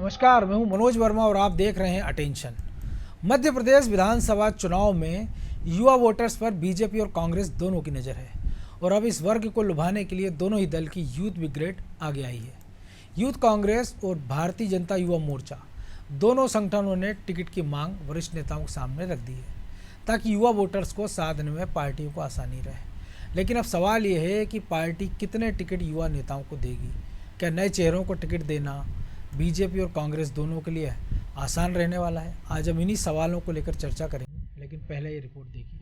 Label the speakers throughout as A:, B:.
A: नमस्कार, मैं हूं मनोज वर्मा और आप देख रहे हैं अटेंशन। मध्य प्रदेश विधानसभा चुनाव में युवा वोटर्स पर बीजेपी और कांग्रेस दोनों की नज़र है और अब इस वर्ग को लुभाने के लिए दोनों ही दल की यूथ ब्रिगेड आगे आई है। यूथ कांग्रेस और भारतीय जनता युवा मोर्चा दोनों संगठनों ने टिकट की मांग वरिष्ठ नेताओं के सामने रख दी है ताकि युवा वोटर्स को साथ देने में पार्टियों को आसानी रहे। लेकिन अब सवाल ये है कि पार्टी कितने टिकट युवा नेताओं को देगी। क्या नए चेहरों को टिकट देना बीजेपी और कांग्रेस दोनों के लिए आसान रहने वाला है? आज हम इन्हीं सवालों को लेकर चर्चा करेंगे, लेकिन पहले ये रिपोर्ट देखिए।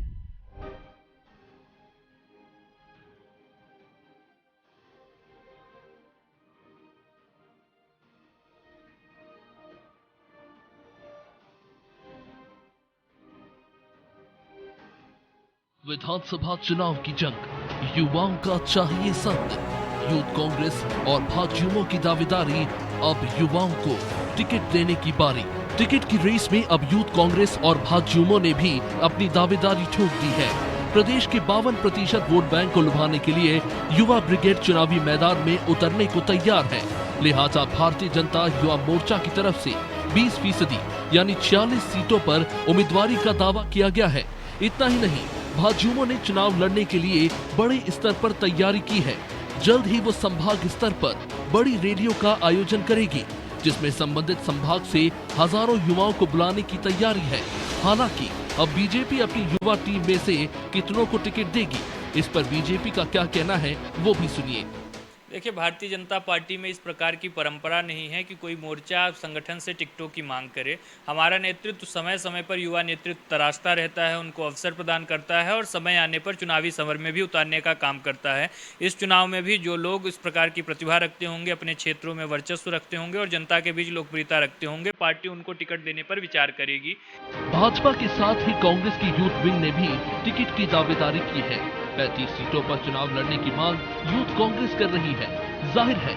B: विधानसभा चुनाव की जंग, युवाओं का चाहिए संग। यूथ कांग्रेस और भाजयुमो की दावेदारी, अब युवाओं को टिकट देने की बारी। टिकट की रेस में अब यूथ कांग्रेस और भाजयुमो ने भी अपनी दावेदारी ठोक दी है। प्रदेश के 52% वोट बैंक को लुभाने के लिए युवा ब्रिगेड चुनावी मैदान में उतरने को तैयार है। लिहाजा भारतीय जनता युवा मोर्चा की तरफ से 20% यानी 46 सीटों पर उम्मीदवारी का दावा किया गया है। इतना ही नहीं, भाजयुमो ने चुनाव लड़ने के लिए बड़े स्तर पर तैयारी की है। जल्द ही वो संभाग स्तर पर बड़ी रैलियों का आयोजन करेगी, जिसमें संबंधित संभाग से हजारों युवाओं को बुलाने की तैयारी है। हालांकि अब बीजेपी अपनी युवा टीम में से कितनों को टिकट देगी, इस पर बीजेपी का क्या कहना है वो भी सुनिए।
C: देखिए, भारतीय जनता पार्टी में इस प्रकार की परंपरा नहीं है कि कोई मोर्चा संगठन से टिकटों की मांग करे। हमारा नेतृत्व समय समय पर युवा नेतृत्व तराशता रहता है, उनको अवसर प्रदान करता है और समय आने पर चुनावी समर में भी उतारने का काम करता है। इस चुनाव में भी जो लोग इस प्रकार की प्रतिभा रखते होंगे, अपने क्षेत्रों में वर्चस्व रखते होंगे और जनता के बीच लोकप्रियता रखते होंगे, पार्टी उनको टिकट देने पर विचार करेगी।
B: भाजपा के साथ ही कांग्रेस की यूथ विंग ने भी टिकट की दावेदारी की है। 35 सीटों पर चुनाव लड़ने की मांग यूथ कांग्रेस कर रही है। जाहिर है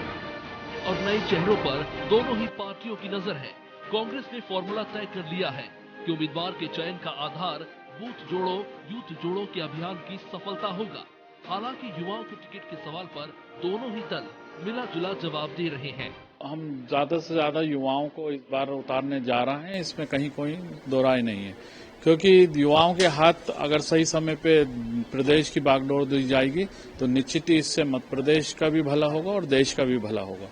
B: और नए चेहरों पर दोनों ही पार्टियों की नजर है। कांग्रेस ने फॉर्मूला तय कर लिया है कि उम्मीदवार के चयन का आधार बूथ जोड़ो यूथ जोड़ो के अभियान की सफलता होगा। हालांकि युवाओं के टिकट के सवाल पर दोनों ही दल मिला जुला जवाब दे रहे हैं।
D: हम ज्यादा से ज्यादा युवाओं को इस बार उतारने जा रहे हैं, इसमें कहीं कोई दो राय नहीं है, क्योंकि युवाओं के हाथ अगर सही समय पे प्रदेश की बागडोर दी जाएगी तो निश्चित ही इससे मध्य प्रदेश का भी भला होगा और देश का भी भला होगा।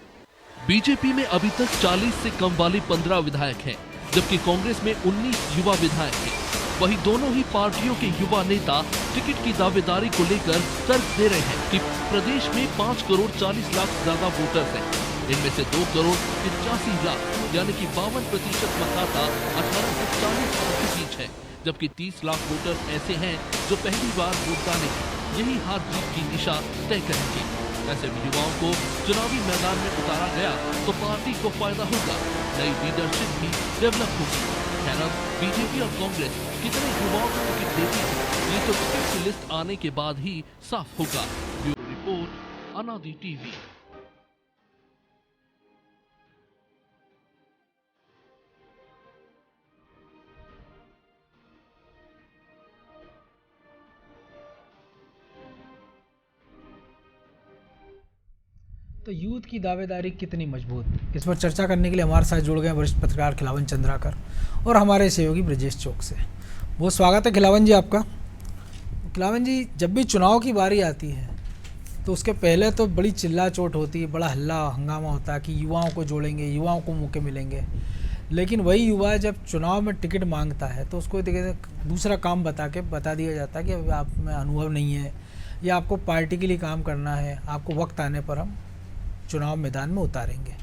B: बीजेपी में अभी तक 40 से कम वाले 15 विधायक हैं, जबकि कांग्रेस में 19 युवा विधायक हैं। वहीं दोनों ही पार्टियों के युवा नेता टिकट की दावेदारी को लेकर तर्क दे रहे हैं कि प्रदेश में 5 करोड़ 40 लाख से ज्यादा वोटर्स हैं। इनमें से 2 करोड़ 85 लाख यानी कि 52% मतदाता 18 से 40 साल के बीच है, जबकि 30 लाख वोटर्स ऐसे हैं जो पहली बार वोट डालेंगे। यही हार जीत की दिशा तय करेंगे। ऐसे में युवाओं को चुनावी मैदान में उतारा गया तो पार्टी को फायदा होगा, नई लीडरशिप भी डेवलप होगी। खैर, बीजेपी और कांग्रेस कितने युवाओं को टिकट देती है, ये तो टिकट की लिस्ट आने के बाद ही साफ होगा। ब्यूरो रिपोर्ट, अनादि टीवी।
A: तो यूथ की दावेदारी कितनी मजबूत, इस पर चर्चा करने के लिए हमारे साथ जुड़ गए वरिष्ठ पत्रकार खिलावन चंद्राकर और हमारे सहयोगी ब्रजेश चौक से। बहुत स्वागत है खिलावन जी आपका। खिलावन जी, जब भी चुनाव की बारी आती है तो उसके पहले तो बड़ी चिल्ला चोट होती है, बड़ा हल्ला हंगामा होता है कि युवाओं को जोड़ेंगे, युवाओं को मौके मिलेंगे। लेकिन वही युवा जब चुनाव में टिकट मांगता है तो उसको दूसरा काम बता दिया जाता है कि आप में अनुभव नहीं है या आपको पार्टी के लिए काम करना है, आपको वक्त आने पर हम चुनाव मैदान में उतारेंगे।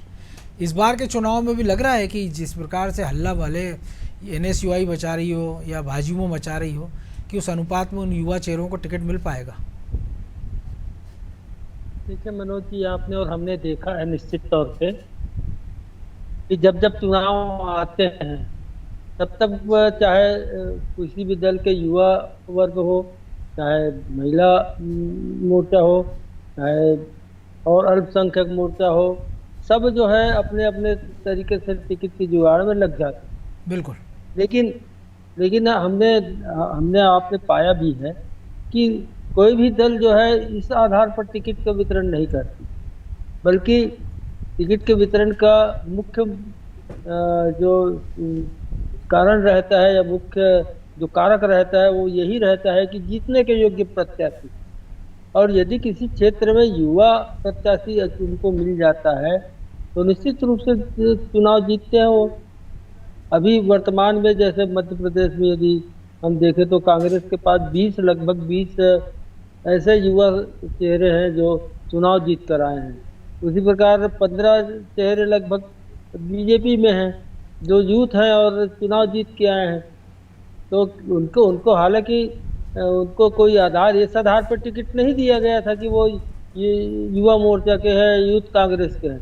A: इस बार के चुनाव में भी लग रहा है कि जिस प्रकार से हल्ला वाले NSUI मचा रही हो या भाजयुमो मचा रही हो कि उस अनुपात में उन युवा चेहरों को टिकट मिल पाएगा।
E: देखिए मनोज जी, आपने और हमने देखा है निश्चित तौर पे कि जब जब चुनाव आते हैं तब तक चाहे किसी भी दल के युवा वर्ग हो, चाहे महिला मोर्चा हो, चाहे और अल्पसंख्यक मोर्चा हो, सब जो है अपने अपने तरीके से टिकट की जुगाड़ में लग जाते हैं।
A: बिल्कुल।
E: लेकिन हमने आपने पाया भी है कि कोई भी दल जो है इस आधार पर टिकट का वितरण नहीं करती, बल्कि टिकट के वितरण का मुख्य जो कारण रहता है या मुख्य जो कारक रहता है वो यही रहता है कि जीतने के योग्य प्रत्याशी, और यदि किसी क्षेत्र में युवा प्रत्याशी उनको मिल जाता है तो निश्चित रूप से चुनाव जीतते हैं वो। अभी वर्तमान में जैसे मध्य प्रदेश में यदि हम देखें तो कांग्रेस के पास लगभग 20 ऐसे युवा चेहरे हैं जो चुनाव जीत कर आए हैं। उसी प्रकार 15 चेहरे लगभग बीजेपी में हैं जो यूथ हैं और चुनाव जीत के आए हैं। तो उनको उनको हालांकि उनको कोई आधार इस आधार पर टिकट नहीं दिया गया था कि वो ये युवा मोर्चा के हैं, यूथ कांग्रेस के हैं,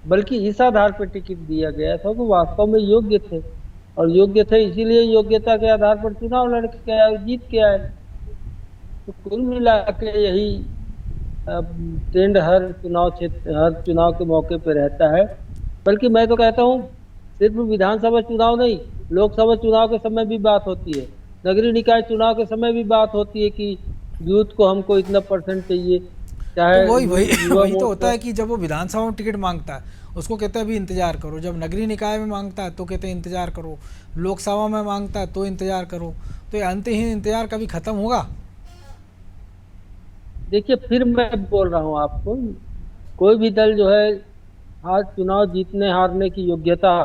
E: बल्कि इस आधार पर टिकट दिया गया था कि वास्तव में योग्य थे, और योग्य थे इसीलिए योग्यता के आधार पर चुनाव लड़ के आए और जीत के आए। तो कुल मिला के यही ट्रेंड हर चुनाव के मौके पर रहता है। बल्कि मैं तो कहता हूँ सिर्फ विधानसभा चुनाव नहीं, लोकसभा चुनाव के समय भी बात होती है, नगरीय निकाय चुनाव के समय भी बात होती है कि यूथ को हमको इतना परसेंट चाहिए। चाहे
A: तो वही तो होता है कि जब वो विधानसभा में टिकट मांगता है उसको कहते हैं अभी इंतजार करो, जब नगरीय निकाय में मांगता है तो कहते हैं इंतजार करो, लोकसभा में मांगता है तो इंतजार करो। तो ये अंतहीन इंतजार कभी खत्म होगा?
E: देखिए फिर मैं बोल रहा हूँ आपको, कोई भी दल जो है आज चुनाव जीतने हारने की योग्यता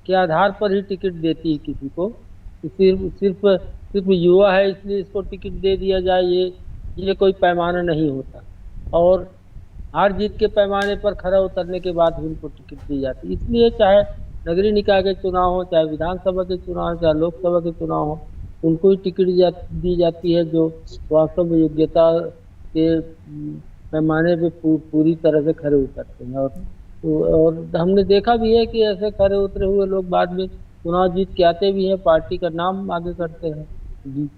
E: के आधार पर ही टिकट देती है किसी को। सिर्फ युवा है इसलिए इसको टिकट दे दिया जाए, ये कोई पैमाना नहीं होता। और हार जीत के पैमाने पर खरा उतरने के बाद भी उनको टिकट दी जाती है। इसलिए चाहे नगरीय निकाय के चुनाव हो, चाहे विधानसभा के चुनाव हो, चाहे लोकसभा के चुनाव हो, उनको ही टिकट दी जाती है जो वास्तव में योग्यता के पैमाने पे पूरी तरह से खरे उतरते हैं। और हमने देखा भी है कि ऐसे खरे उतरे हुए लोग बाद में चुनाव जीत के आते भी हैं, पार्टी का नाम आगे करते हैं जी।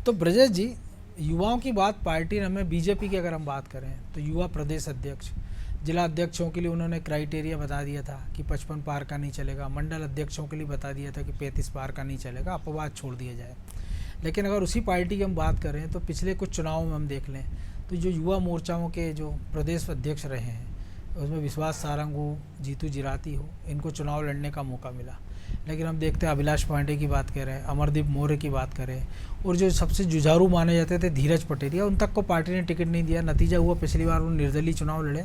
A: तो ब्रजेश जी, युवाओं की बात पार्टी में बीजेपी की अगर हम बात करें तो युवा प्रदेश अध्यक्ष, जिला अध्यक्षों के लिए उन्होंने क्राइटेरिया बता दिया था कि 55 पार का नहीं चलेगा, मंडल अध्यक्षों के लिए बता दिया था कि 35 पार का नहीं चलेगा, अपवाद छोड़ दिया जाए। लेकिन अगर उसी पार्टी की हम बात करें तो पिछले कुछ चुनावों में हम देख लें तो जो युवा मोर्चाओं के जो प्रदेश अध्यक्ष रहे हैं उसमें विश्वास सारंग हो, जीतू जिराती हो, इनको चुनाव लड़ने का मौका मिला। लेकिन हम देखते हैं अभिलाष पांडे की बात करें, अमरदीप मौर्य की बात करें, और जो सबसे जुझारू माने जाते थे धीरज पटेरिया, उन तक को पार्टी ने टिकट नहीं दिया। नतीजा हुआ पिछली बार वो निर्दलीय चुनाव लड़े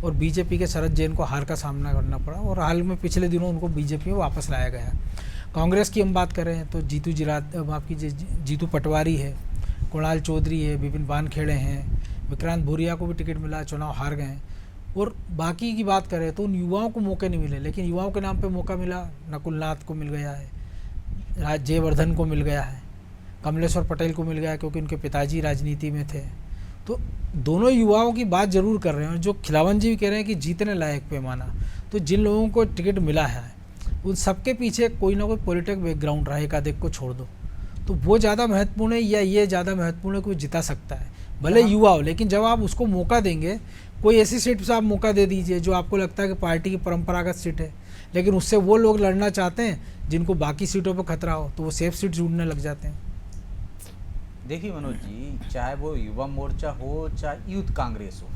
A: और बीजेपी के शरद जैन को हार का सामना करना पड़ा, और हाल में पिछले दिनों उनको बीजेपी में वापस लाया गया। कांग्रेस की हम बात करें तो जीतू पटवारी है, कुणाल चौधरी है, विपिन वानखेड़े हैं, विक्रांत भूरिया को भी टिकट मिला, चुनाव हार गए। और बाकी की बात करें तो उन युवाओं को मौके नहीं मिले, लेकिन युवाओं के नाम पे मौका मिला। नकुल नाथ को मिल गया है, जयवर्धन को मिल गया है, कमलेश्वर पटेल को मिल गया है क्योंकि उनके पिताजी राजनीति में थे। तो दोनों युवाओं की बात जरूर कर रहे हैं। जो खिलावन जी भी कह रहे हैं कि जीतने लायक पैमाना, तो जिन लोगों को टिकट मिला है उन सबके पीछे कोई ना कोई पॉलिटिक बैकग्राउंड रहा है, एक आधे को छोड़ दो, तो वो ज़्यादा महत्वपूर्ण है या ये ज़्यादा महत्वपूर्ण है? कोई जिता सकता है भले युवा हो, लेकिन जब आप उसको मौका देंगे, कोई ऐसी सीट पर आप मौका दे दीजिए जो आपको लगता है कि पार्टी की परंपरागत सीट है, लेकिन उससे वो लोग लड़ना चाहते हैं जिनको बाकी सीटों पर खतरा हो, तो वो सेफ सीट ढूंढने लग जाते हैं।
F: देखिए मनोज जी, चाहे वो युवा मोर्चा हो चाहे यूथ कांग्रेस हो,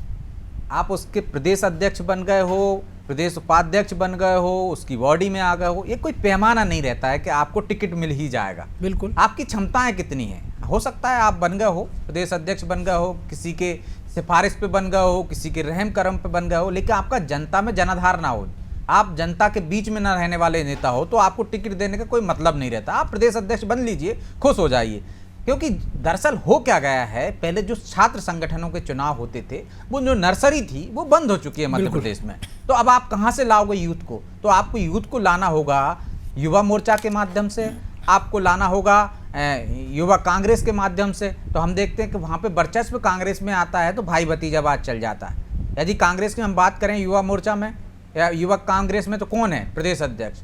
F: आप उसके प्रदेश अध्यक्ष बन गए हो, प्रदेश उपाध्यक्ष बन गए हो, उसकी बॉडी में आ गए हो, ये कोई पैमाना नहीं रहता है कि आपको टिकट मिल ही जाएगा।
A: बिल्कुल,
F: आपकी क्षमताएं कितनी हैं। हो सकता है आप बन गए हो, प्रदेश अध्यक्ष बन गए हो, किसी के सिफारिश पे बन गए हो, किसी के रहम करम पे बन गए हो, लेकिन आपका जनता में जनाधार ना हो, आप जनता के बीच में ना रहने वाले नेता हो, तो आपको टिकट देने का कोई मतलब नहीं रहता। आप प्रदेश अध्यक्ष बन लीजिए, खुश हो जाइए। क्योंकि दरअसल हो क्या गया है, पहले जो छात्र संगठनों के चुनाव होते थे, वो जो नर्सरी थी वो बंद हो चुकी है मध्य प्रदेश में। तो अब आप कहाँ से लाओगे यूथ को? तो आपको यूथ को लाना होगा युवा मोर्चा के माध्यम से, आपको लाना होगा युवा कांग्रेस के माध्यम से। तो हम देखते हैं कि वहाँ पे वर्चस्व कांग्रेस में आता है तो भाई भतीजावाद चल जाता है। यदि कांग्रेस की हम बात करें युवा मोर्चा में या युवा कांग्रेस में, तो कौन है प्रदेश अध्यक्ष?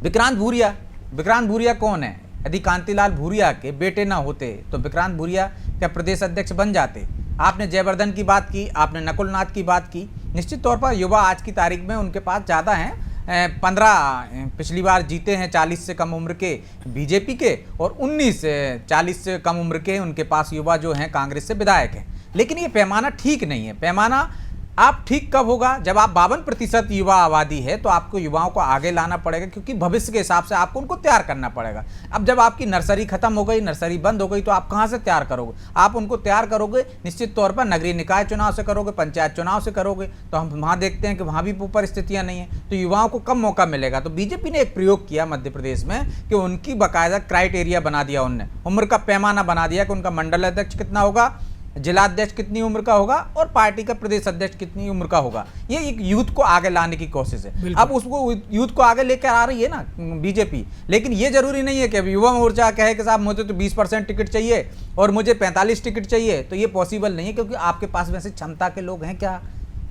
F: विक्रांत भूरिया। विक्रांत भूरिया कौन है? यदि कांतिलाल भूरिया के बेटे ना होते तो विक्रांत भूरिया क्या प्रदेश अध्यक्ष बन जाते? आपने जयवर्धन की बात की, आपने नकुल नाथ की बात की। निश्चित तौर पर युवा आज की तारीख में उनके पास ज़्यादा हैं, 15 पिछली बार जीते हैं 40 से कम उम्र के बीजेपी के, और 19 40 से कम उम्र के उनके पास युवा जो हैं कांग्रेस से विधायक हैं। लेकिन ये पैमाना ठीक नहीं है। पैमाना आप ठीक कब होगा, जब आप 52% युवा आबादी है तो आपको युवाओं को आगे लाना पड़ेगा, क्योंकि भविष्य के हिसाब से आपको उनको तैयार करना पड़ेगा। अब जब आपकी नर्सरी खत्म हो गई, नर्सरी बंद हो गई, तो आप कहां से तैयार करोगे? आप उनको तैयार करोगे निश्चित तौर पर नगरीय निकाय चुनाव से करोगे, पंचायत चुनाव से करोगे। तो हम वहां देखते हैं कि वहां भी परिस्थितियां नहीं है, तो युवाओं को कम मौका मिलेगा। तो बीजेपी ने एक प्रयोग किया मध्य प्रदेश में कि उनकी बाकायदा क्राइटेरिया बना दिया, उनने उम्र का पैमाना बना दिया कि उनका मंडल अध्यक्ष कितना होगा, जिला अध्यक्ष कितनी उम्र का होगा और पार्टी का प्रदेश अध्यक्ष कितनी उम्र का होगा। ये एक यूथ को आगे लाने की कोशिश है। अब उसको यूथ को आगे लेकर आ रही है ना बीजेपी, लेकिन ये जरूरी नहीं है कि अब युवा मोर्चा कहे कि साहब मुझे तो 20% टिकट चाहिए और मुझे 45 टिकट चाहिए, तो ये पॉसिबल नहीं है, क्योंकि आपके पास वैसे क्षमता के लोग हैं क्या?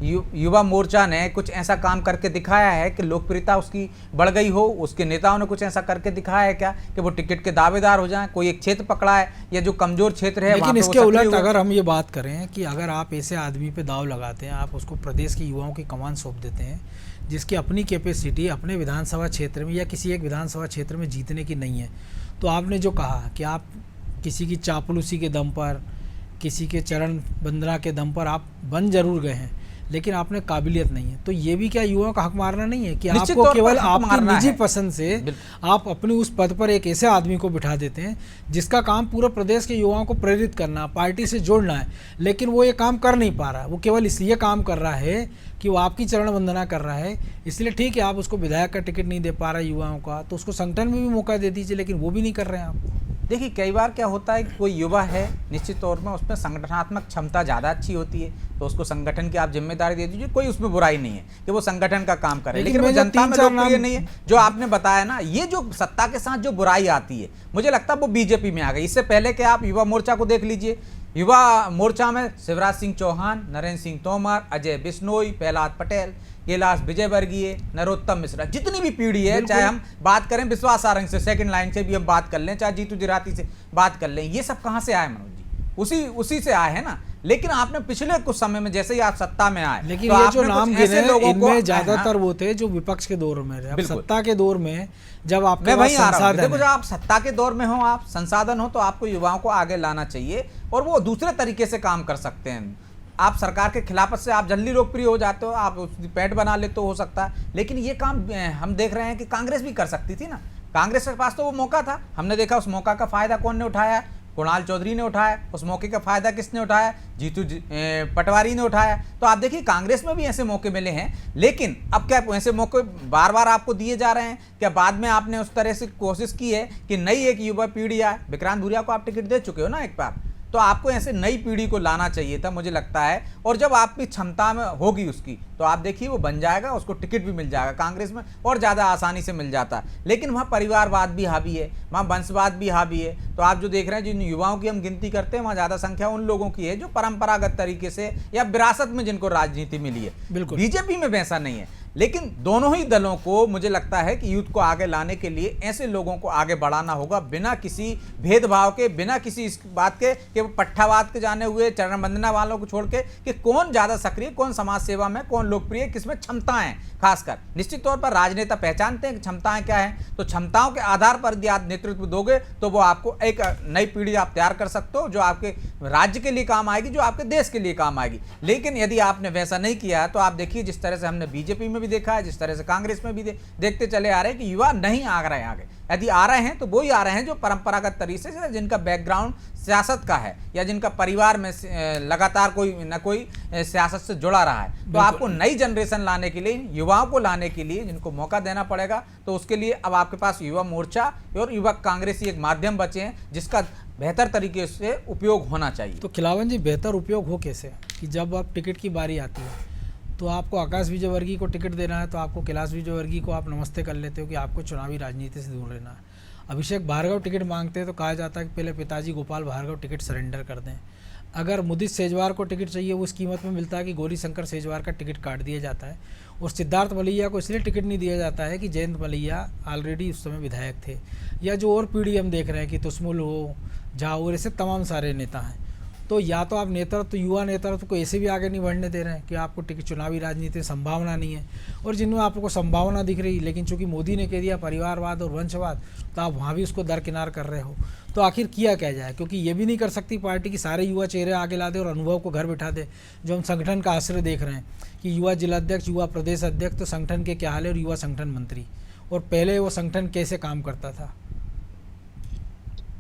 F: युवा मोर्चा ने कुछ ऐसा काम करके दिखाया है कि लोकप्रियता उसकी बढ़ गई हो? उसके नेताओं ने कुछ ऐसा करके दिखाया है क्या कि वो टिकट के दावेदार हो जाएं? कोई एक क्षेत्र पकड़ा है या जो कमजोर क्षेत्र है,
A: लेकिन इसके उलट अगर हम ये बात करें कि अगर आप ऐसे आदमी पे दाव लगाते हैं, आप उसको प्रदेश के युवाओं की कमान सौंप देते हैं जिसकी अपनी कैपेसिटी अपने विधानसभा क्षेत्र में या किसी एक विधानसभा क्षेत्र में जीतने की नहीं है, तो आपने जो कहा कि आप किसी की चापलूसी के दम पर, किसी के चरण वंदना के दम पर आप बन जरूर गए हैं, लेकिन आपने काबिलियत नहीं है, तो ये भी क्या युवाओं का हक मारना नहीं है कि आपको केवल आपकी निजी पसंद से आप अपने उस पद पर एक ऐसे आदमी को बिठा देते हैं जिसका काम पूरे प्रदेश के युवाओं को प्रेरित करना, पार्टी से जोड़ना है, लेकिन वो ये काम कर नहीं पा रहा है। वो केवल इसलिए काम कर रहा है कि वो आपकी चरण वंदना कर रहा है, इसलिए ठीक है आप उसको विधायक का टिकट नहीं दे पा रहा युवाओं का, तो उसको संगठन में भी मौका दे दीजिए, लेकिन वो भी नहीं कर रहे हैं आप।
F: देखिए कई बार क्या होता है कि कोई युवा है, निश्चित तौर में उसमें संगठनात्मक क्षमता ज़्यादा अच्छी होती है, तो उसको संगठन की आप जिम्मेदारी दे दीजिए, कोई उसमें बुराई नहीं है कि वो संगठन का काम करे, लेकिन वो जनता में लोकप्रिय नहीं है। जो आपने बताया ना, ये जो सत्ता के साथ जो बुराई आती है, मुझे लगता है वो बीजेपी में आ गई। इससे पहले कि आप युवा मोर्चा को देख लीजिए, युवा मोर्चा में शिवराज सिंह चौहान, नरेंद्र सिंह तोमर, अजय बिश्नोई, प्रहलाद पटेल, कैलाश विजयवर्गीय, नरोत्तम मिश्रा, जितनी भी पीढ़ी है, चाहे हम बात करें विश्वास सारंग से, सेकंड लाइन से भी हम बात कर लें, चाहे जीतू जिराती से बात कर लें, ये सब कहां से आए मनोज जी? उसी से आए हैं ना। लेकिन आपने पिछले कुछ समय में जैसे ही आप सत्ता में आए,
A: लेकिन
F: तो
A: ये जो नाम गिने इनमें ज्यादातर
F: हाँ,
A: वो थे जो विपक्ष के दौर में रहे। सत्ता के दौर में जब आपके
F: मैं वहीं आ रहा हूं,
A: संसाधन
F: देखो जब आप सत्ता के दौर में हो, आप संसाधन हो, तो आपको युवाओं को आगे लाना चाहिए और वो दूसरे तरीके से काम कर सकते हैं। आप सरकार के खिलाफत से आप जल्दी लोकप्रिय हो जाते हो, आप पैट बना लेते हो सकता है, लेकिन ये काम हम देख रहे हैं कि कांग्रेस भी कर सकती थी ना। कांग्रेस के पास तो वो मौका था, हमने देखा उस मौका का फायदा कौन ने उठाया? कुणाल चौधरी ने उठाया। उस मौके का फायदा किसने उठाया? जीतू पटवारी ने उठाया। तो आप देखिए कांग्रेस में भी ऐसे मौके मिले हैं, लेकिन अब क्या ऐसे मौके बार बार आपको दिए जा रहे हैं क्या? बाद में आपने उस तरह से कोशिश की है कि नई एक युवा पीढ़ी आए? विक्रांत भूरिया को आप टिकट दे चुके हो ना एक बार, तो आपको ऐसे नई पीढ़ी को लाना चाहिए था मुझे लगता है। और जब आपकी क्षमता में होगी उसकी, तो आप देखिए वो बन जाएगा, उसको टिकट भी मिल जाएगा। कांग्रेस में और ज़्यादा आसानी से मिल जाता है, लेकिन वहाँ परिवारवाद भी हावी है, वहाँ वंशवाद भी हावी है। तो आप जो देख रहे हैं, जिन युवाओं की हम गिनती करते हैं, वहाँ ज़्यादा संख्या उन लोगों की है जो परंपरागत तरीके से या विरासत में जिनको राजनीति मिली है।
A: बिल्कुल
F: बीजेपी में वैसा नहीं है। लेकिन दोनों ही दलों को मुझे लगता है कि यूथ को आगे लाने के लिए ऐसे लोगों को आगे बढ़ाना होगा, बिना किसी भेदभाव के, बिना किसी इस बात के कि वो पट्टावाद के जाने हुए चरण वंदना वालों को छोड़ के कि कौन ज़्यादा सक्रिय, कौन समाज सेवा में, कौन लोकप्रिय, किसमें क्षमताएं। खासकर निश्चित तौर पर राजनेता पहचानते हैं कि क्षमताएं क्या हैं, तो क्षमताओं के आधार पर यदि आप नेतृत्व दोगे तो वो आपको एक नई पीढ़ी आप तैयार कर सकते हो जो आपके राज्य के लिए काम आएगी, जो आपके देश के लिए काम आएगी। लेकिन यदि आपने वैसा नहीं किया तो आप देखिए जिस तरह से हमने बीजेपी में भी देखा है, जिस तरह से कांग्रेस में भी देखते चले आ रहे हैं कि युवा नहीं आ रहे हैं आगे। यदि आ रहे हैं तो वो ही आ रहे हैं जो परंपरागत तरीके से, जिनका बैकग्राउंड सियासत का है या जिनका परिवार में लगातार कोई न कोई सियासत से जुड़ा रहा है। तो आपको नई जनरेशन लाने के लिए, युवाओं को लाने के लिए जिनको मौका देना पड़ेगा, तो उसके लिए अब आपके पास युवा मोर्चा और युवा कांग्रेस ही एक माध्यम बचे हैं जिसका बेहतर तरीके से उपयोग होना चाहिए।
A: तो खिलावन जी, बेहतर उपयोग हो कैसे? कि जब अब टिकट की बारी आती है तो आपको आकाश विजयवर्गीय को टिकट देना है, तो आपको कैलाश विजयवर्गीय को आप नमस्ते कर लेते हो कि आपको चुनावी राजनीति से दूर रहना है। अभिषेक भार्गव टिकट मांगते हैं तो कहा जाता है कि पहले पिताजी गोपाल भार्गव टिकट सरेंडर कर दें। अगर मुदित सेजवार को टिकट चाहिए, वो इस कीमत में मिलता है कि गौरी शंकर सेजवार का टिकट काट दिया जाता है। और सिद्धार्थ मलैया को इसलिए टिकट नहीं दिया जाता है कि जयंत मलैया ऑलरेडी उस समय विधायक थे, या जो और पीढ़ी हम देख रहे हैं कि तुस्मुल हो, झा और ऐसे तमाम सारे नेता हैं। तो या तो आप नेतृत्व युवा नेतृत्व को ऐसे भी आगे नहीं बढ़ने दे रहे हैं कि आपको चुनावी राजनीति में संभावना नहीं है, और जिनमें आपको संभावना दिख रही, लेकिन चूंकि मोदी ने कह दिया परिवारवाद और वंशवाद, तो आप वहाँ भी उसको दरकिनार कर रहे हो। तो आखिर किया क्या जाए, क्योंकि ये भी नहीं कर सकती पार्टी की सारे युवा चेहरे आगे ला दे और अनुभव को घर बिठा दे, जो हम संगठन का आश्रय देख रहे हैं कि युवा जिलाध्यक्ष, युवा प्रदेश अध्यक्ष, तो संगठन के क्या हाल है, और युवा संगठन मंत्री, और पहले वो संगठन कैसे काम करता था।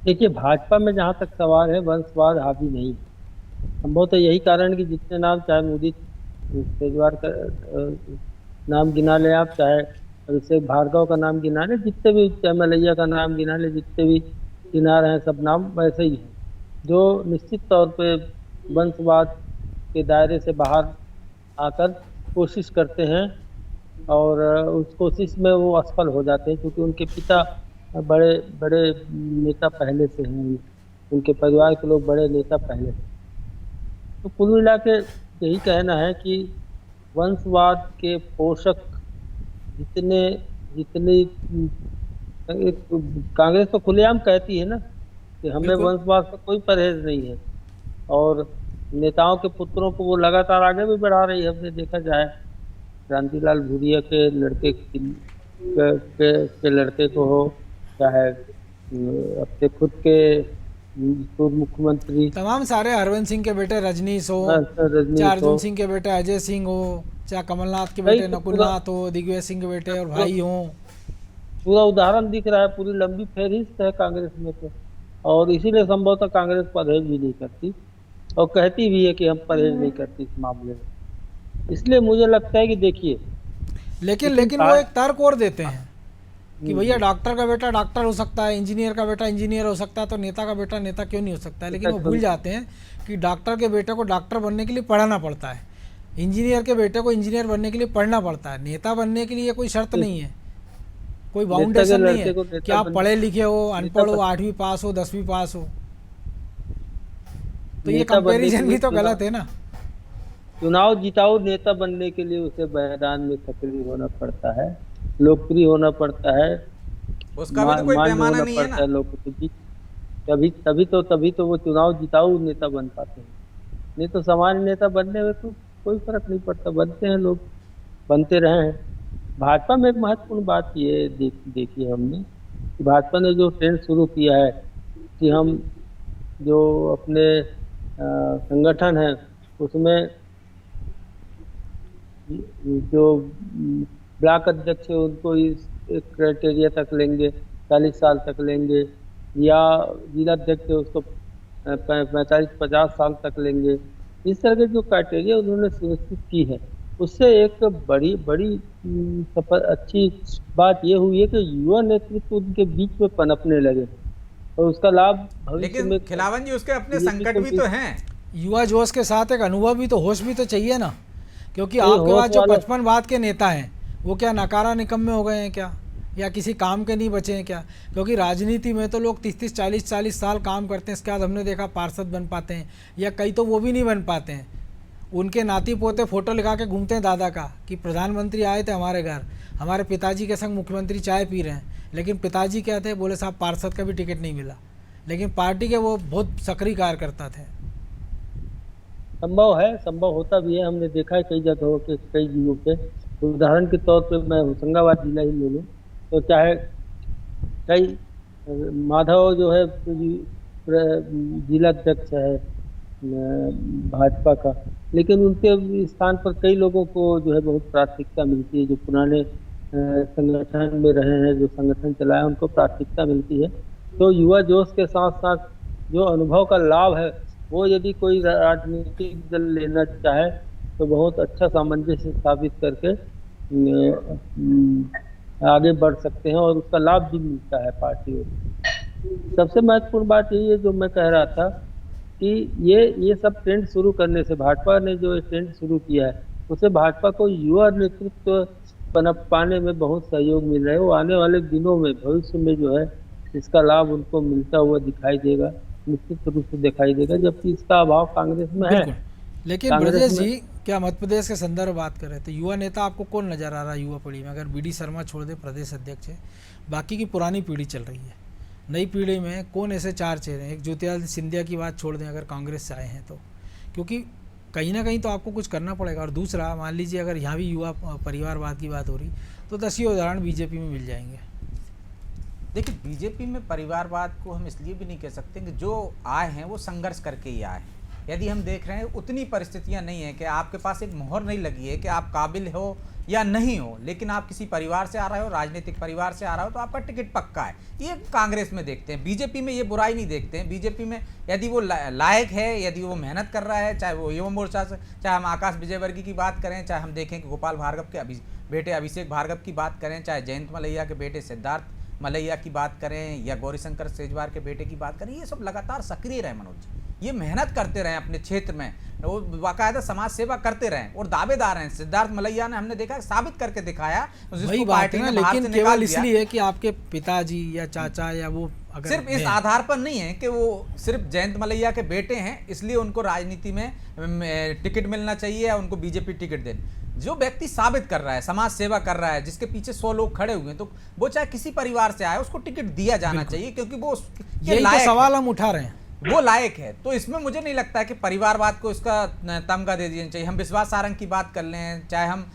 E: देखिए, भाजपा में जहाँ तक सवाल है, वंशवाद हावी नहीं। संभवतः यही कारण कि जितने नाम, चाहे मोदी केजरीवाल का नाम गिना ले आप, चाहे अभिषेक भार्गव का नाम गिना ले, जितने भी, चाहे मलैया का नाम गिना ले, जितने भी गिना रहे हैं सब नाम वैसे ही हैं, जो निश्चित तौर पे वंशवाद के दायरे से बाहर आकर कोशिश करते हैं, और उस कोशिश में वो असफल हो जाते हैं, क्योंकि उनके पिता बड़े बड़े नेता पहले से हैं, उनके परिवार के लोग बड़े नेता पहले से। तो कुल मिला के यही कहना है कि वंशवाद के पोषक जितने कांग्रेस तो खुलेआम कहती है ना कि हमें वंशवाद से कोई परहेज नहीं है, और नेताओं के पुत्रों को वो लगातार आगे भी बढ़ा रही है। हमने देखा जाए क्रांतिलाल भूरिया के लड़के के लड़के को हो, चाहे अपने खुद के पूर्व मुख्यमंत्री,
A: तमाम सारे हरवंश सिंह के बेटे रजनीश हो, चाहे अर्जुन सिंह के बेटे अजय सिंह हो, चाहे कमलनाथ के बेटे नकुलनाथ हो, दिग्विजय सिंह के बेटे और भाई हो,
E: पूरा उदाहरण दिख रहा है। पूरी लंबी फहरिस्त है कांग्रेस में तो, और इसीलिए संभवतः कांग्रेस परहेज भी नहीं करती, और कहती भी है कि हम परहेज नहीं करती इस मामले में। इसलिए मुझे लगता है कि देखिए,
A: लेकिन वो एक तर्क और देते हैं कि भैया डॉक्टर का बेटा डॉक्टर हो सकता है, इंजीनियर का बेटा इंजीनियर हो सकता है, तो नेता का बेटा नेता क्यों नहीं हो सकता है। लेकिन वो भूल जाते हैं कि डॉक्टर के बेटे को डॉक्टर बनने के लिए पढ़ाना पड़ता है, इंजीनियर के बेटे को इंजीनियर बनने के लिए पढ़ना पड़ता है। नेता बनने के लिए कोई शर्त नहीं है, कोई बाउंडेशन नहीं है कि आप पढ़े लिखे हो, अनपढ़ हो, 8वीं पास हो, 10वीं पास हो। तो ये कंपैरिजन भी तो गलत है ना।
E: चुनाव जिताओ नेता बनने के लिए उसे मैदान में सक्रिय होना पड़ता है, लोकप्रिय होना पड़ता है,
F: उसका भी तो कोई पैमाना नहीं है ना।
E: लोगों के बीच तभी तो वो चुनाव जिताऊ नेता बन पाते हैं। नहीं तो सामान्य नेता बनने में तो कोई फर्क नहीं पड़ता, बनते हैं लोग, बनते रहे हैं। भाजपा में एक महत्वपूर्ण बात ये देखी है हमने कि भाजपा ने जो ट्रेंड शुरू किया है कि हम जो अपने संगठन है उसमें जो ब्लॉक अध्यक्ष है उनको इस क्राइटेरिया तक लेंगे, 40 साल तक लेंगे, या जिला अध्यक्ष है उसको 45-50 साल तक लेंगे। इस तरह के जो क्राइटेरिया उन्होंने सुनिश्चित की है, उससे एक बड़ी अच्छी बात ये हुई है कि युवा नेतृत्व उनके बीच में पनपने लगे, और उसका लाभ भविष्य में।
F: लेकिन खिलावन जी उसके अपने संकट भी तो हैं।
A: युवा जोश के साथ एक अनुभव भी तो, होश भी तो चाहिए ना, क्योंकि आपके पास जो 55 बाद के नेता हैं वो क्या नकारा निकम्मे हो गए हैं क्या, या किसी काम के नहीं बचे हैं क्या? क्योंकि राजनीति में तो लोग 30-30, 40-40 साल काम करते हैं, इसके बाद हमने देखा पार्षद बन पाते हैं, या कई तो वो भी नहीं बन पाते हैं। उनके नाती पोते फोटो लगा के घूमते हैं दादा का कि प्रधानमंत्री आए थे हमारे घर, हमारे पिताजी के संग मुख्यमंत्री चाय पी रहे हैं, लेकिन पिताजी क्या थे, बोले साहब पार्षद का भी टिकट नहीं मिला, लेकिन पार्टी के वो बहुत सक्रिय कार्यकर्ता थे।
E: संभव है, संभव होता भी है, हमने देखा है कई जगहों के, कई जिलों पे। उदाहरण के तौर पे मैं होशंगाबाद जिला ही ले लूँ तो चाहे कई माधव जो है जिला अध्यक्ष है भाजपा का, लेकिन उनके स्थान पर कई लोगों को जो है बहुत प्राथमिकता मिलती है, जो पुराने संगठन में रहे हैं, जो संगठन चलाया, उनको प्राथमिकता मिलती है। तो युवा जोश के साथ साथ जो अनुभव का लाभ है वो यदि कोई राजनीतिक दल लेना चाहे तो बहुत अच्छा सामंजस्य स्थापित करके आगे बढ़ सकते हैं, और उसका लाभ भी मिलता है पार्टी को। सबसे महत्वपूर्ण बात यही है जो मैं कह रहा था कि ये सब ट्रेंड शुरू करने से, भाजपा ने जो ट्रेंड शुरू किया है उससे भाजपा को युवा नेतृत्व पनप पाने में बहुत सहयोग मिल रहा है। वो आने वाले दिनों में, भविष्य में जो है इसका लाभ उनको मिलता हुआ दिखाई देगा, निश्चित रूप से दिखाई देगा, जबकि इसका अभाव कांग्रेस में है।
A: लेकिन ब्रजेश जी, क्या मध्य प्रदेश के संदर्भ बात कर रहे थे, युवा नेता आपको कौन नजर आ रहा है युवा पीढ़ी में? अगर BD शर्मा छोड़ दे, प्रदेश अध्यक्ष है, बाकी की पुरानी पीढ़ी चल रही है, नई पीढ़ी में कौन ऐसे 4 चेहरे हैं? एक ज्योतिरादित्य सिंधिया की बात छोड़ दें, अगर कांग्रेस से आए हैं तो, क्योंकि कहीं ना कहीं तो आपको कुछ करना पड़ेगा। और दूसरा, मान लीजिए अगर यहाँ भी युवा परिवारवाद की बात हो रही तो 10 ही उदाहरण बीजेपी में मिल जाएंगे।
F: देखिए, बीजेपी में परिवारवाद को हम इसलिए भी नहीं कह सकते कि जो आए हैं वो संघर्ष करके ही आए हैं। यदि हम देख रहे हैं उतनी परिस्थितियां नहीं है कि आपके पास एक मोहर नहीं लगी है कि आप काबिल हो या नहीं हो, लेकिन आप किसी परिवार से आ रहे हो, राजनीतिक परिवार से आ रहे हो, तो आपका टिकट पक्का है। ये कांग्रेस में देखते हैं, बीजेपी में ये बुराई नहीं देखते हैं। बीजेपी में यदि वो लायक है, यदि वो मेहनत कर रहा है, चाहे वो युवा मोर्चा से, चाहे हम आकाश विजयवर्गीय की बात करें, चाहे हम देखें कि गोपाल भार्गव के बेटे अभिषेक भार्गव की बात करें, चाहे जयंत मलैया के बेटे सिद्धार्थ मलैया की बात करें, या गौरीशंकर सेजवार के बेटे की बात करें, ये सब लगातार सक्रिय रहे मनोज जी, ये मेहनत करते रहे अपने क्षेत्र में, वो बाकायदा समाज सेवा करते रहे और दावेदार हैं। सिद्धार्थ मलैया ने हमने देखा साबित करके दिखाया,
A: वही बात है ना, लेकिन केवल इसलिए कि आपके पिताजी या चाचा या वो अगर
F: सिर्फ इस आधार पर नहीं है कि वो सिर्फ जयंत मलैया के बेटे हैं इसलिए उनको राजनीति में टिकट मिलना चाहिए या उनको बीजेपी टिकट देनी। जो व्यक्ति साबित कर रहा है, समाज सेवा कर रहा है, जिसके पीछे 100 लोग खड़े हुए हैं, तो वो चाहे किसी परिवार से आए उसको टिकट दिया जाना चाहिए, क्योंकि वो
A: यही तो सवाल हम उठा रहे हैं,
F: वो लायक है। तो इसमें मुझे नहीं लगता है कि परिवारवाद को इसका तमगा दे देना चाहिए। हम विश्वास सारंग की बात कर लें, चाहे हम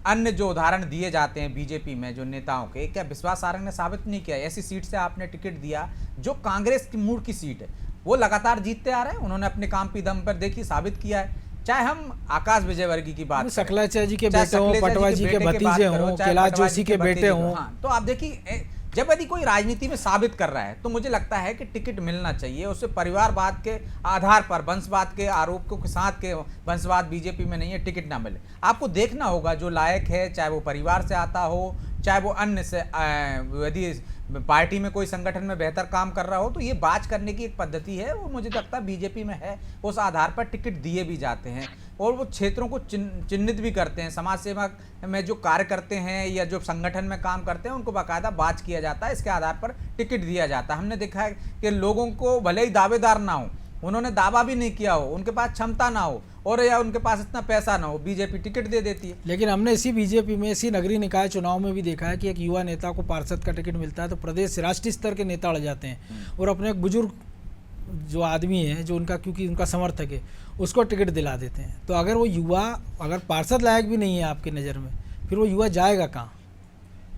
F: अन्य जो उदाहरण दिए जाते हैं बीजेपी में जो नेताओं के, क्या विश्वास सारंग ने साबित नहीं किया? ऐसी सीट से आपने टिकट दिया जो कांग्रेस की मूड की सीट है, वो लगातार जीतते आ रहे हैं, उन्होंने अपने काम की दम पर देखिए साबित किया है। चाहे हम आकाश विजयवर्गीय की बात,
A: सकलाचा जी के बेटे हों, पटवा जी के भतीजे हों, कैलाश जोशी के बेटे हों,
F: तो आप देखिए जब यदि कोई राजनीति में साबित कर रहा है तो मुझे लगता है कि टिकट मिलना चाहिए। उससे परिवारवाद के आधार पर, वंशवाद के आरोपों के साथ के वंशवाद बीजेपी में नहीं है, टिकट ना मिले। आपको देखना होगा जो लायक है, चाहे वो परिवार से आता हो, चाहे वो अन्य से, यदि पार्टी में कोई संगठन में बेहतर काम कर रहा हो, तो ये बात करने की एक पद्धति है, वो मुझे लगता है बीजेपी में है। उस आधार पर टिकट दिए भी जाते हैं और वो क्षेत्रों को चिन्हित भी करते हैं। समाज सेवा में जो कार्य करते हैं या जो संगठन में काम करते हैं उनको बाकायदा बात किया जाता है, इसके आधार पर टिकट दिया जाता है। हमने देखा है कि लोगों को भले ही दावेदार ना हो, उन्होंने दावा भी नहीं किया हो, उनके पास क्षमता ना हो और या उनके पास इतना पैसा ना हो, बीजेपी टिकट दे देती है।
A: लेकिन हमने इसी बीजेपी में, इसी नगरीय निकाय चुनाव में भी देखा है कि एक युवा नेता को पार्षद का टिकट मिलता है तो प्रदेश राष्ट्रीय स्तर के नेता अड़ जाते हैं और अपने एक बुजुर्ग जो आदमी है, जो उनका, क्योंकि उनका समर्थक है, उसको टिकट दिला देते हैं। तो अगर वो युवा, अगर पार्षद लायक भी नहीं है आपकी नज़र में, फिर वो युवा जाएगा कहाँ?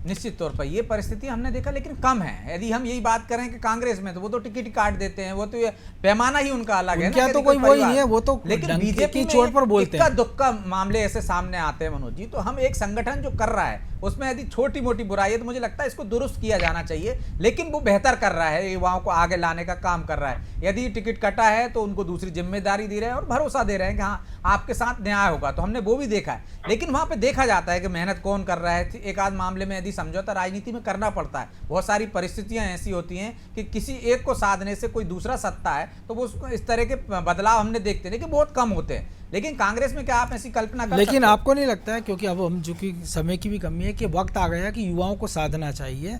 F: निश्चित तौर पर ये परिस्थिति हमने देखा, लेकिन कम है। यदि हम यही बात करें कि कांग्रेस में तो वो तो टिकट काट देते हैं, वो तो ये पैमाना ही उनका अलग है
A: क्या, तो कोई वही नहीं है, वो तो
F: लेकिन बीजेपी की चोट पर बोलते हैं, दुख का मामले ऐसे सामने आते हैं मनोज जी। तो हम एक संगठन जो कर रहा है उसमें यदि छोटी मोटी बुराई है तो मुझे लगता है इसको दुरुस्त किया जाना चाहिए, लेकिन वो बेहतर कर रहा है, युवाओं को आगे लाने का काम कर रहा है। यदि टिकट कटा है तो उनको दूसरी जिम्मेदारी दे रहे हैं और भरोसा दे रहे हैं कि हाँ आपके साथ न्याय होगा, तो हमने वो भी देखा है। लेकिन वहां पे देखा जाता है कि मेहनत कौन कर रहा है। एक आध मामले में यदि समझौता राजनीति में करना पड़ता है, बहुत सारी परिस्थितियां ऐसी होती हैं कि किसी एक को साधने से कोई दूसरा सत्ता है तो वो इस तरह के बदलाव हमने देखते हैं, लेकिन बहुत कम होते हैं। लेकिन कांग्रेस में क्या आप ऐसी कल्पना कर
A: लेकिन आपको नहीं लगता है, क्योंकि अब हम, जो कि समय की भी कमी है, कि वक्त आ गया कि युवाओं को साधना चाहिए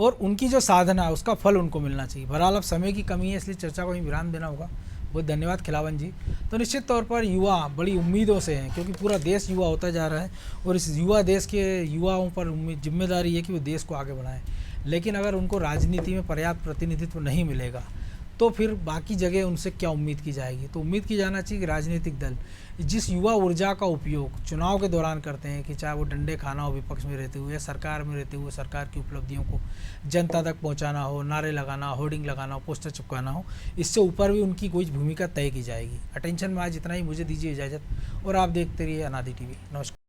A: और उनकी जो साधना है उसका फल उनको मिलना चाहिए। बहरहाल अब समय की कमी है, इसलिए चर्चा को ही विराम देना होगा। बहुत धन्यवाद खिलावन जी। तो निश्चित तौर पर युवा बड़ी उम्मीदों से हैं, क्योंकि पूरा देश युवा होता जा रहा है और इस युवा देश के युवाओं पर जिम्मेदारी है कि वो देश को आगे बढ़ाएं। लेकिन अगर उनको राजनीति में पर्याप्त प्रतिनिधित्व नहीं मिलेगा तो फिर बाकी जगह उनसे क्या उम्मीद की जाएगी? तो उम्मीद की जाना चाहिए कि राजनीतिक दल जिस युवा ऊर्जा का उपयोग चुनाव के दौरान करते हैं, कि चाहे वो डंडे खाना हो विपक्ष में रहते हुए या सरकार में रहते हुए, सरकार की उपलब्धियों को जनता तक पहुंचाना हो, नारे लगाना, होर्डिंग लगाना हो, पोस्टर चिपकाना हो, इससे ऊपर भी उनकी कोई भूमिका तय की जाएगी। अटेंशन में आज इतना ही, मुझे दीजिए इजाज़त और आप देखते रहिए अनादि टीवी। नमस्कार।